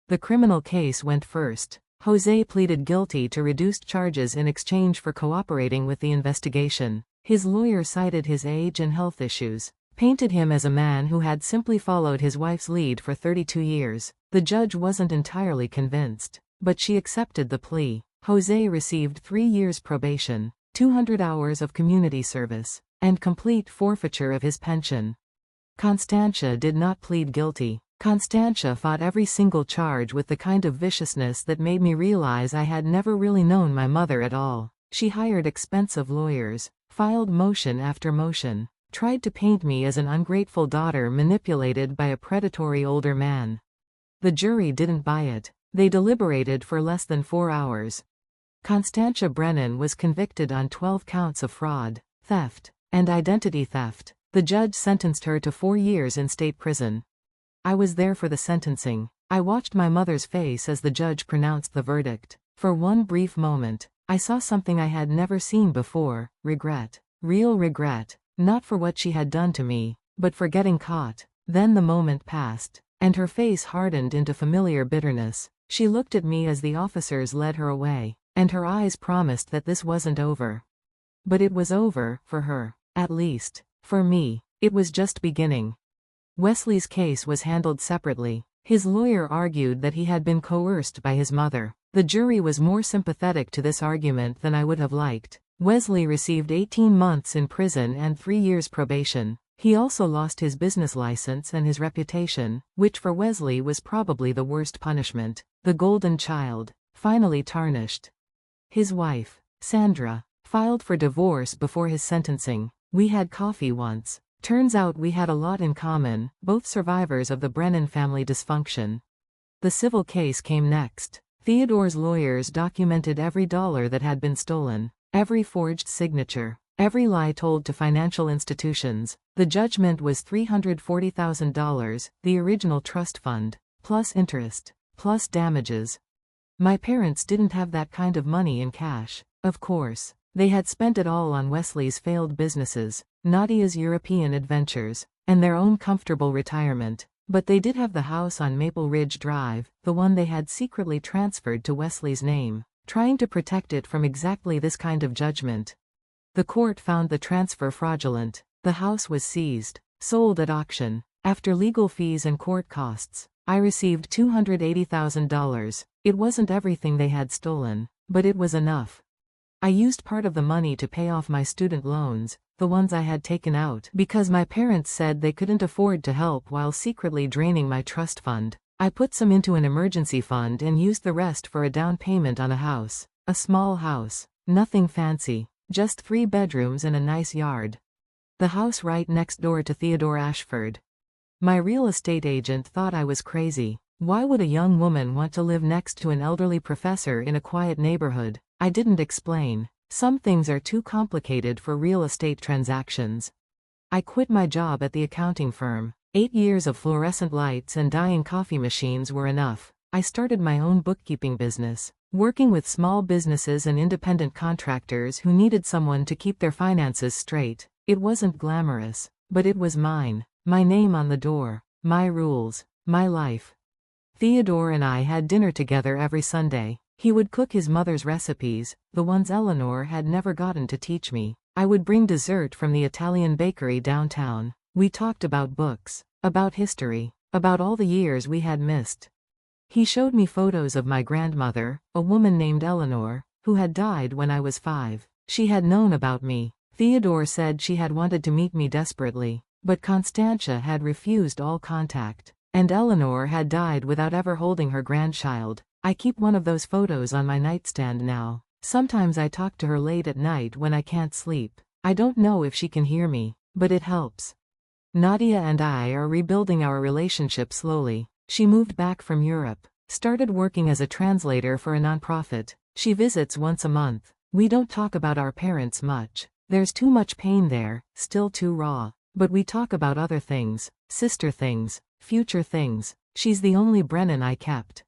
The criminal case went first. Jose pleaded guilty to reduced charges in exchange for cooperating with the investigation. His lawyer cited his age and health issues, painted him as a man who had simply followed his wife's lead for 32 years. The judge wasn't entirely convinced, but she accepted the plea. Jose received 3 years probation, 200 hours of community service, and complete forfeiture of his pension. Constantia did not plead guilty. Constantia fought every single charge with the kind of viciousness that made me realize I had never really known my mother at all. She hired expensive lawyers, filed motion after motion, tried to paint me as an ungrateful daughter manipulated by a predatory older man. The jury didn't buy it. They deliberated for less than 4 hours. Constantia Brennan was convicted on 12 counts of fraud, theft, and identity theft. The judge sentenced her to 4 years in state prison. I was there for the sentencing. I watched my mother's face as the judge pronounced the verdict. For one brief moment, I saw something I had never seen before: regret. Real regret. Not for what she had done to me, but for getting caught. Then the moment passed, and her face hardened into familiar bitterness. She looked at me as the officers led her away, and her eyes promised that this wasn't over. But it was over, for her. At least, for me, it was just beginning. Wesley's case was handled separately. His lawyer argued that he had been coerced by his mother. The jury was more sympathetic to this argument than I would have liked. Wesley received 18 months in prison and 3 years probation. He also lost his business license and his reputation, which for Wesley was probably the worst punishment. The golden child, finally tarnished. His wife, Sandra, filed for divorce before his sentencing. We had coffee once. Turns out we had a lot in common, both survivors of the Brennan family dysfunction. The civil case came next. Theodore's lawyers documented every dollar that had been stolen, every forged signature, every lie told to financial institutions. The judgment was $340,000, the original trust fund, plus interest, plus damages. My parents didn't have that kind of money in cash, of course. They had spent it all on Wesley's failed businesses, Nadia's European adventures, and their own comfortable retirement. But they did have the house on Maple Ridge Drive, the one they had secretly transferred to Wesley's name, trying to protect it from exactly this kind of judgment. The court found the transfer fraudulent. The house was seized, sold at auction. After legal fees and court costs, I received $280,000. It wasn't everything they had stolen, but it was enough. I used part of the money to pay off my student loans, the ones I had taken out because my parents said they couldn't afford to help while secretly draining my trust fund. I put some into an emergency fund and used the rest for a down payment on a house. A small house. Nothing fancy. Just 3 bedrooms and a nice yard. The house right next door to Theodore Ashford. My real estate agent thought I was crazy. Why would a young woman want to live next to an elderly professor in a quiet neighborhood? I didn't explain. Some things are too complicated for real estate transactions. I quit my job at the accounting firm. 8 years of fluorescent lights and dying coffee machines were enough. I started my own bookkeeping business, working with small businesses and independent contractors who needed someone to keep their finances straight. It wasn't glamorous, but it was mine. My name on the door. My rules. My life. Theodore and I had dinner together every Sunday. He would cook his mother's recipes, the ones Eleanor had never gotten to teach me. I would bring dessert from the Italian bakery downtown. We talked about books, about history, about all the years we had missed. He showed me photos of my grandmother, a woman named Eleanor, who had died when I was 5. She had known about me. Theodore said she had wanted to meet me desperately, but Constantia had refused all contact, and Eleanor had died without ever holding her grandchild. I keep one of those photos on my nightstand now. Sometimes I talk to her late at night when I can't sleep. I don't know if she can hear me, but it helps. Nadia and I are rebuilding our relationship slowly. She moved back from Europe, started working as a translator for a nonprofit. She visits once a month. We don't talk about our parents much. There's too much pain there, still too raw. But we talk about other things, sister things, future things. She's the only Brennan I kept.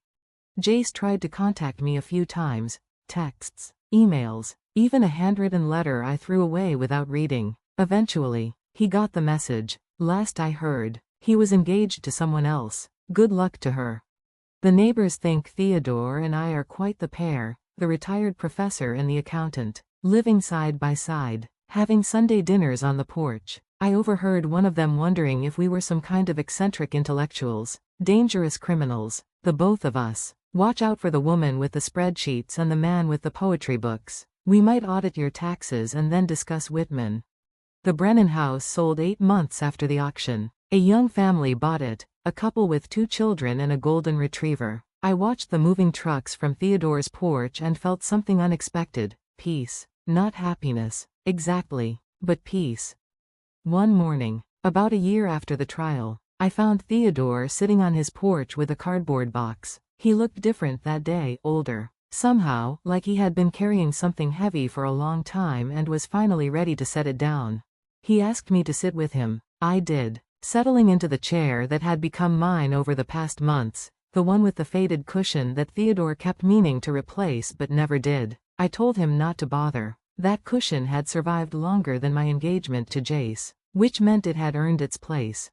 Jace tried to contact me a few times, texts, emails, even a handwritten letter I threw away without reading. Eventually, he got the message. Last I heard, he was engaged to someone else. Good luck to her. The neighbors think Theodore and I are quite the pair, the retired professor and the accountant, living side by side, having Sunday dinners on the porch. I overheard one of them wondering if we were some kind of eccentric intellectuals, dangerous criminals, the both of us. Watch out for the woman with the spreadsheets and the man with the poetry books. We might audit your taxes and then discuss Whitman. The Brennan house sold 8 months after the auction. A young family bought it, a couple with 2 children and a golden retriever. I watched the moving trucks from Theodore's porch and felt something unexpected. Peace. Not happiness, exactly, but peace. One morning, about a year after the trial, I found Theodore sitting on his porch with a cardboard box. He looked different that day, older. Somehow, like he had been carrying something heavy for a long time and was finally ready to set it down. He asked me to sit with him. I did. Settling into the chair that had become mine over the past months, the one with the faded cushion that Theodore kept meaning to replace but never did, I told him not to bother. That cushion had survived longer than my engagement to Jace, which meant it had earned its place.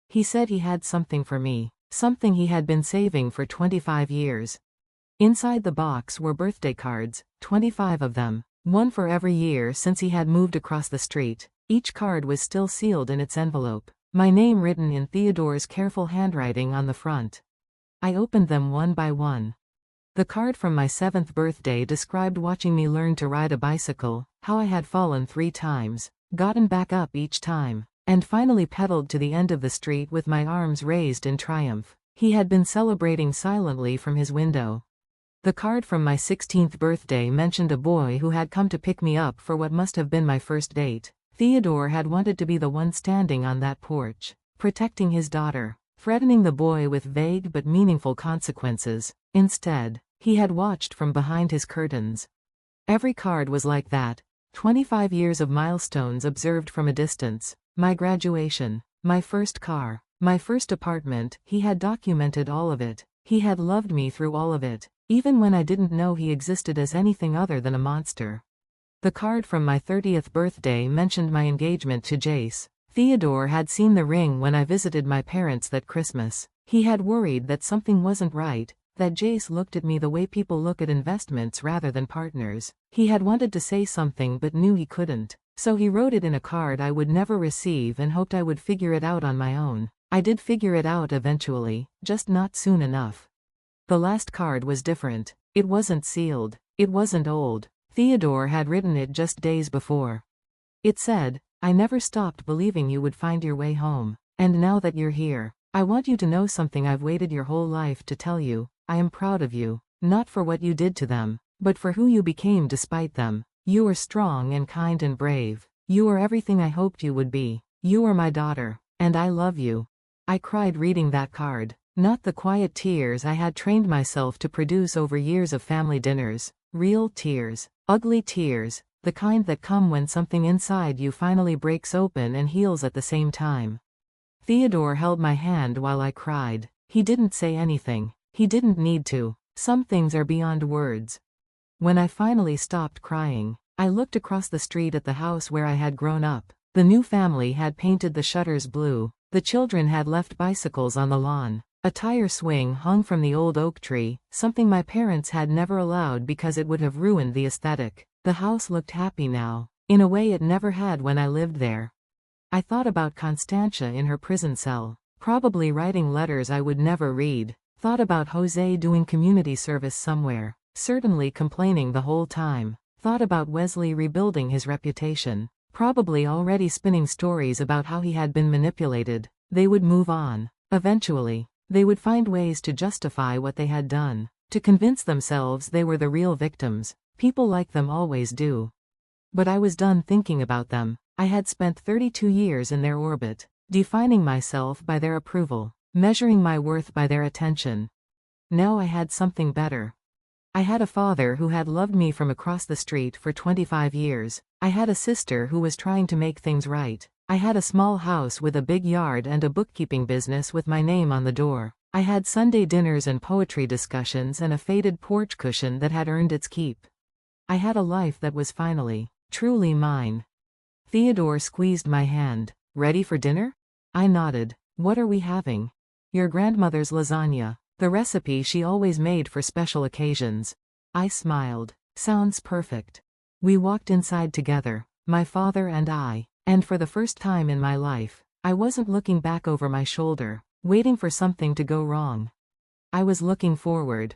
He said he had something for me, something he had been saving for 25 years. Inside the box were birthday cards, 25 of them, one for every year since he had moved across the street. Each card was still sealed in its envelope, my name written in Theodore's careful handwriting on the front. I opened them one by one. The card from my 7th birthday described watching me learn to ride a bicycle, how I had fallen 3 times, gotten back up each time, and finally pedaled to the end of the street with my arms raised in triumph. He had been celebrating silently from his window. The card from my 16th birthday mentioned a boy who had come to pick me up for what must have been my first date. Theodore had wanted to be the one standing on that porch, protecting his daughter, threatening the boy with vague but meaningful consequences. Instead, he had watched from behind his curtains. Every card was like that. 25 years of milestones observed from a distance. My graduation, my first car, my first apartment. He had documented all of it. He had loved me through all of it, even when I didn't know he existed as anything other than a monster. The card from my 30th birthday mentioned my engagement to Jace. Theodore had seen the ring when I visited my parents that Christmas. He had worried that something wasn't right, that Jace looked at me the way people look at investments rather than partners. He had wanted to say something but knew he couldn't, so he wrote it in a card I would never receive and hoped I would figure it out on my own. I did figure it out eventually, just not soon enough. The last card was different. It wasn't sealed. It wasn't old. Theodore had written it just days before. It said, "I never stopped believing you would find your way home. And now that you're here, I want you to know something I've waited your whole life to tell you. I am proud of you, not for what you did to them, but for who you became despite them. You are strong and kind and brave. You are everything I hoped you would be. You are my daughter, and I love you." I cried reading that card. Not the quiet tears I had trained myself to produce over years of family dinners. Real tears. Ugly tears. The kind that come when something inside you finally breaks open and heals at the same time. Theodore held my hand while I cried. He didn't say anything. He didn't need to. Some things are beyond words. When I finally stopped crying, I looked across the street at the house where I had grown up. The new family had painted the shutters blue. The children had left bicycles on the lawn. A tire swing hung from the old oak tree, something my parents had never allowed because it would have ruined the aesthetic. The house looked happy now, in a way it never had when I lived there. I thought about Constantia in her prison cell, probably writing letters I would never read. Thought about Jose doing community service somewhere, certainly complaining the whole time. Thought about Wesley rebuilding his reputation, probably already spinning stories about how he had been manipulated. They would move on. Eventually, they would find ways to justify what they had done, to convince themselves they were the real victims. People like them always do. But I was done thinking about them. I had spent 32 years in their orbit, defining myself by their approval, measuring my worth by their attention. Now I had something better. I had a father who had loved me from across the street for 25 years. I had a sister who was trying to make things right. I had a small house with a big yard and a bookkeeping business with my name on the door. I had Sunday dinners and poetry discussions and a faded porch cushion that had earned its keep. I had a life that was finally, truly mine. Theodore squeezed my hand. "Ready for dinner?" I nodded. "What are we having?" "Your grandmother's lasagna." The recipe she always made for special occasions. I smiled. Sounds perfect. We walked inside together, my father and I, and for the first time in my life, I wasn't looking back over my shoulder, waiting for something to go wrong. I was looking forward,